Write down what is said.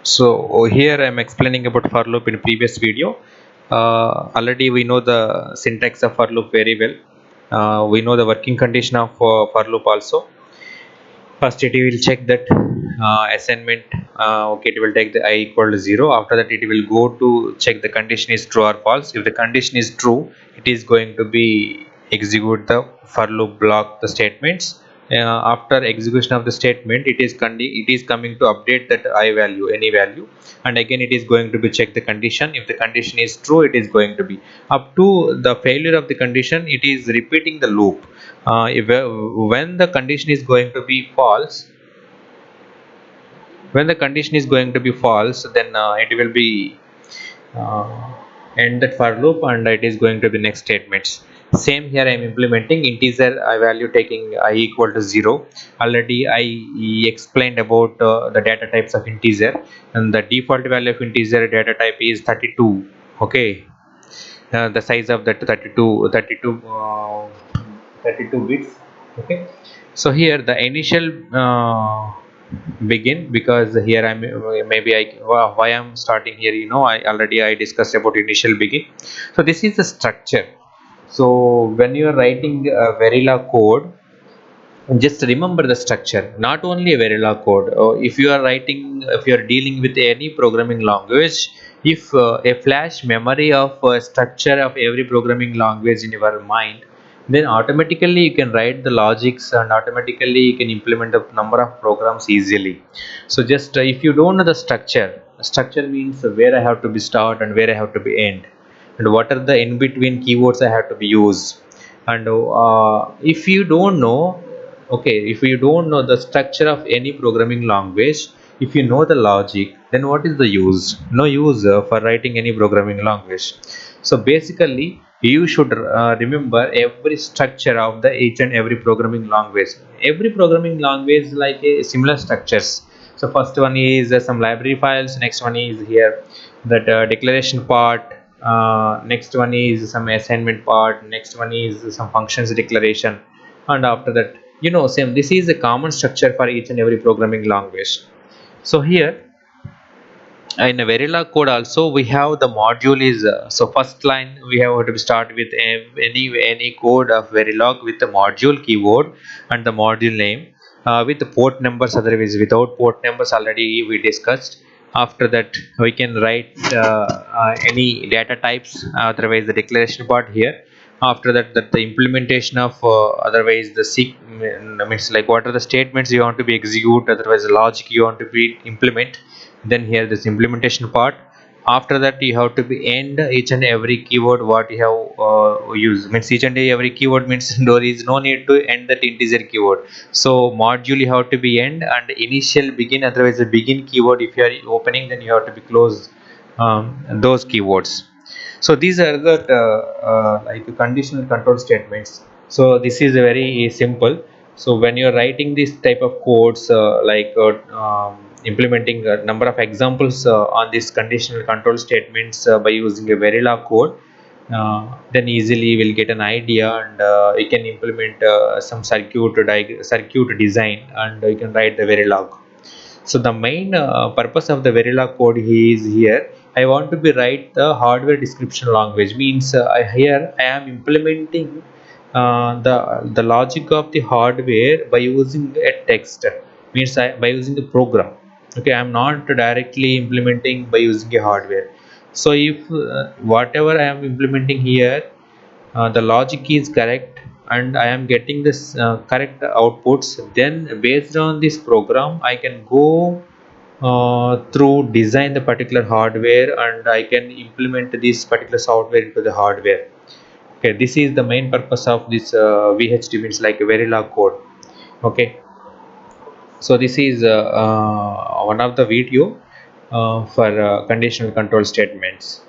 So here I am explaining about for loop in previous video. Already we know the syntax of for loop very well. We know the working condition of for loop also. First it will check that assignment. Okay, it will take the I equal to 0. After that it will go to check the condition is true or false. If the condition is true, it is going to be execute the for loop block the statements. After execution of the statement, it is coming to update that I value, any value, and again it is going to be check the condition. If the condition is true, it is going to be up to the failure of the condition. It is repeating the loop. When the condition is going to be false, then it will be uh, end that for loop, and it is going to be next statements. Same here, I am implementing integer I value taking I equal to 0. Already I explained about the data types of integer, and the default value of integer data type is 32. Okay, the size of that 32 bits. Okay, so here the initial begin, because here I'm maybe I why I'm starting here, I discussed about initial begin. So this is the structure. So when you are writing Verilog code, just remember the structure, not only a Verilog code. If you are dealing with any programming language, if a flash memory of structure of every programming language in your mind, then automatically you can write the logics, and automatically you can implement a number of programs easily. So just if you don't know the structure means where I have to be start and where I have to be end, and what are the in between keywords I have to be used. And if you don't know, okay, if you don't know the structure of any programming language, if you know the logic, then what is the use? No use for writing any programming language. So basically you should remember every structure of the each and every programming language. Every programming language like a similar structures. So first one is some library files, next one is here that declaration part, next one is some assignment part, next one is some functions declaration, and after that, same, this is a common structure for each and every programming language. So here in a Verilog code also we have the module is so first line we have to start with any code of Verilog with the module keyword and the module name, with the port numbers. Otherwise without port numbers already we discussed. After that we can write any data types, otherwise the declaration part here. After that the implementation of otherwise the means like what are the statements you want to be execute, otherwise the logic you want to be implement. Then here this implementation part. After that you have to be end each and every keyword what you have used, means each and every keyword means there is no need to end that integer keyword. So module you have to be end and initial begin, otherwise the begin keyword if you are opening, then you have to be close those keywords. So these are the like conditional control statements. So this is very simple. So when you are writing this type of codes, implementing a number of examples on this conditional control statements by using a Verilog code, then easily you will get an idea, and you can implement some circuit design, and you can write the Verilog. So the main purpose of the Verilog code is here. I want to be write the hardware description language. Means here I am implementing the logic of the hardware by using a text. Means by using the program. Okay, I am not directly implementing by using a hardware. So if whatever I am implementing here, the logic is correct and I am getting this correct outputs, then based on this program I can go through design the particular hardware, and I can implement this particular software into the hardware. Okay, this is the main purpose of this VHD, means like a Verilog code. Okay, so this is one of the video for conditional control statements.